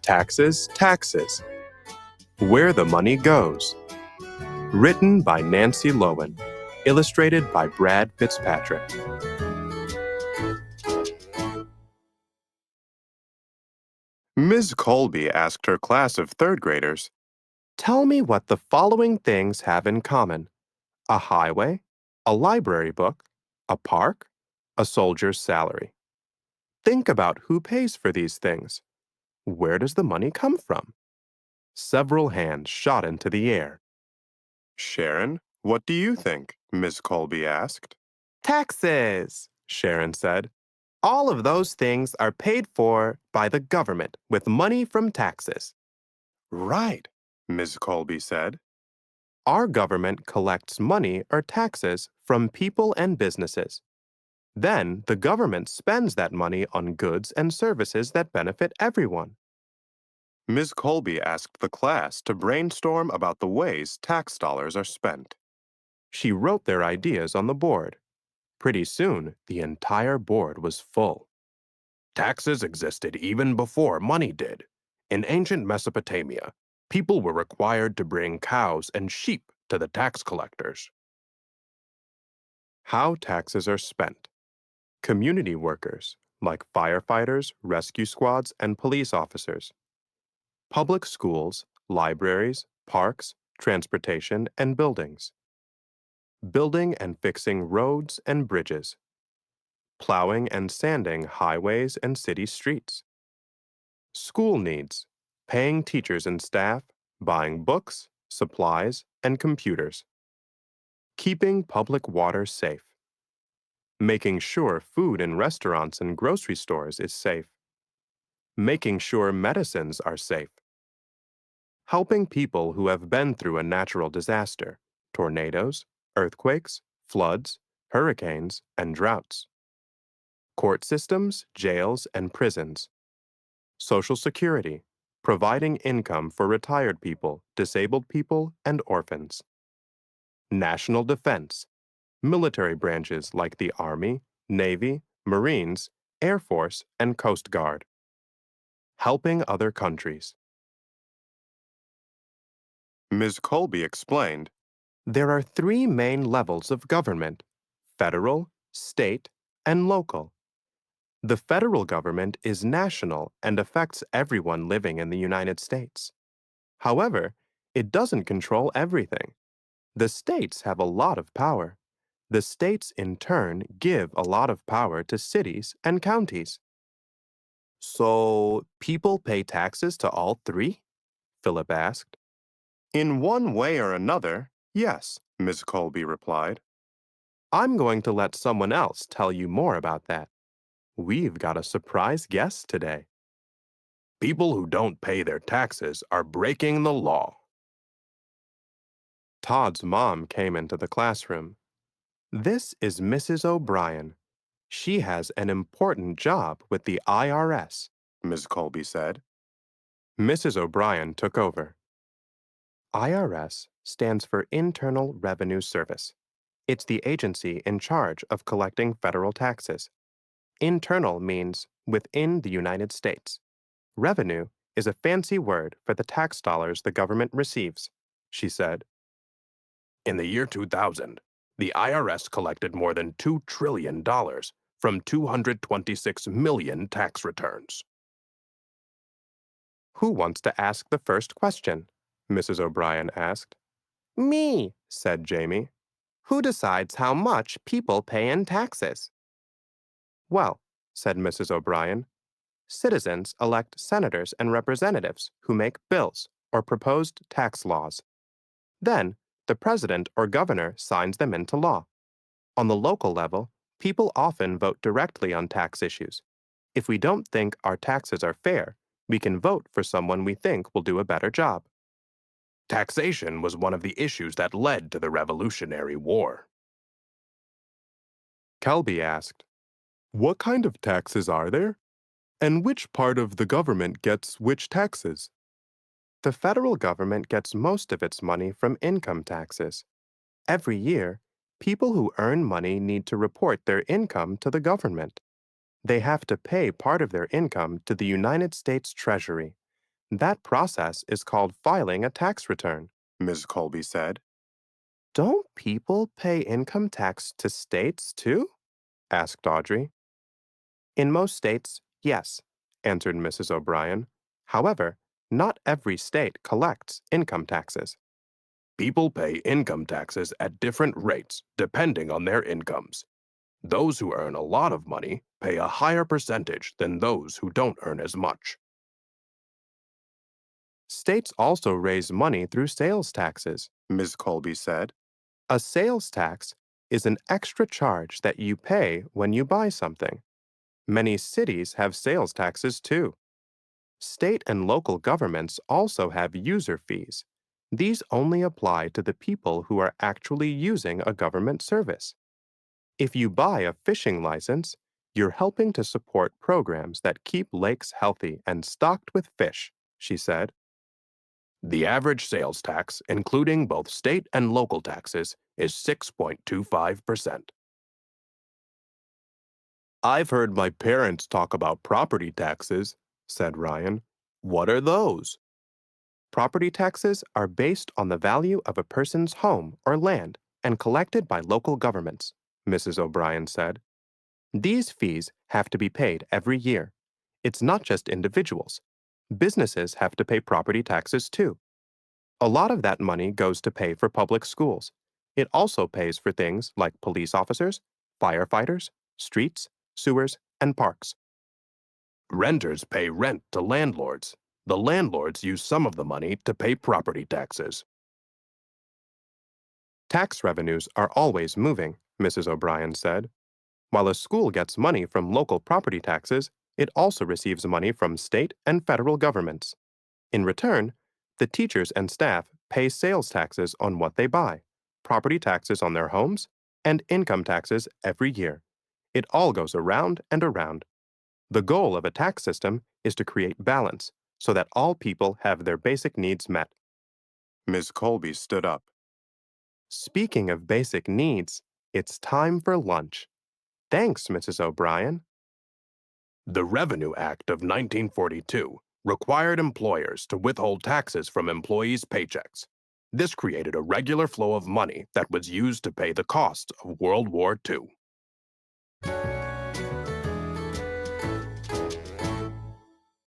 Taxes, Taxes, Where the Money Goes. Written by Nancy Lowen. Illustrated by Brad Fitzpatrick. Ms. Colby asked her class of third graders, "Tell me what the following things have in common: a highway, a library book, a park, a soldier's salary. Think about who pays for these things. Where does the money come from?" Several hands shot into the air. "Sharon, what do you think?" Ms. Colby asked. "Taxes," Sharon said. "All of those things are paid for by the government with money from taxes." "Right," Ms. Colby said. "Our government collects money or taxes from people and businesses. Then the government spends that money on goods and services that benefit everyone." Ms. Colby asked the class to brainstorm about the ways tax dollars are spent. She wrote their ideas on the board. Pretty soon, the entire board was full. "Taxes existed even before money did. In ancient Mesopotamia, people were required to bring cows and sheep to the tax collectors." How taxes are spent. Community workers, like firefighters, rescue squads, and police officers. Public schools, libraries, parks, transportation, and buildings. Building and fixing roads and bridges. Plowing and sanding highways and city streets. School needs, paying teachers and staff, buying books, supplies, and computers. Keeping public water safe. Making sure food in restaurants and grocery stores is safe. Making sure medicines are safe. Helping people who have been through a natural disaster, tornadoes, earthquakes, floods, hurricanes, and droughts. Court systems, jails, and prisons. Social Security, providing income for retired people, disabled people, and orphans. National defense, military branches like the Army, Navy, Marines, Air Force, and Coast Guard. Helping other countries. Ms. Colby explained, "There are three main levels of government: federal, state, and local. The federal government is national and affects everyone living in the United States. However, it doesn't control everything. The states have a lot of power. The states, in turn, give a lot of power to cities and counties." "So, people pay taxes to all three?" Philip asked. "In one way or another, yes," Ms. Colby replied. "I'm going to let someone else tell you more about that. We've got a surprise guest today." "People who don't pay their taxes are breaking the law." Todd's mom came into the classroom. "This is Mrs. O'Brien. She has an important job with the IRS," Ms. Colby said. Mrs. O'Brien took over. IRS stands for Internal Revenue Service. It's the agency in charge of collecting federal taxes. Internal means within the United States. Revenue is a fancy word for the tax dollars the government receives, she said. "In the year 2000, the IRS collected more than $2 trillion from 226 million tax returns." "Who wants to ask the first question?" Mrs. O'Brien asked. "Me," said Jamie. "Who decides how much people pay in taxes?" "Well," said Mrs. O'Brien, "citizens elect senators and representatives who make bills or proposed tax laws. Then, the president or governor signs them into law. On the local level, people often vote directly on tax issues. If we don't think our taxes are fair, we can vote for someone we think will do a better job." "Taxation was one of the issues that led to the Revolutionary War." Kelby asked, "What kind of taxes are there? And which part of the government gets which taxes?" "The federal government gets most of its money from income taxes. Every year, people who earn money need to report their income to the government. They have to pay part of their income to the United States Treasury. That process is called filing a tax return, Ms. Colby said. Don't people pay income tax to states too? Asked Audrey. In most states, yes, answered Mrs. O'Brien. However, not every state collects income taxes. People pay income taxes at different rates depending on their incomes. Those who earn a lot of money pay a higher percentage than those who don't earn as much. States also raise money through sales taxes, Ms. Colby said. A sales tax is an extra charge that you pay when you buy something. Many cities have sales taxes too. State and local governments also have user fees. These only apply to the people who are actually using a government service. If you buy a fishing license, you're helping to support programs that keep lakes healthy and stocked with fish, she said. The average sales tax, including both state and local taxes, is 6.25%. I've heard my parents talk about property taxes, said Ryan. What are those? Property taxes are based on the value of a person's home or land and collected by local governments, Mrs. O'Brien said. These fees have to be paid every year. It's not just individuals. Businesses have to pay property taxes too. A lot of that money goes to pay for public schools. It also pays for things like police officers, firefighters, streets, sewers, and parks. Renters pay rent to landlords. The landlords use some of the money to pay property taxes. Tax revenues are always moving, Mrs. O'Brien said. While a school gets money from local property taxes, it also receives money from state and federal governments. In return, the teachers and staff pay sales taxes on what they buy, property taxes on their homes, and income taxes every year. It all goes around and around. The goal of a tax system is to create balance so that all people have their basic needs met. Ms. Colby stood up. Speaking of basic needs, it's time for lunch. Thanks, Mrs. O'Brien. The Revenue Act of 1942 required employers to withhold taxes from employees' paychecks. This created a regular flow of money that was used to pay the costs of World War II.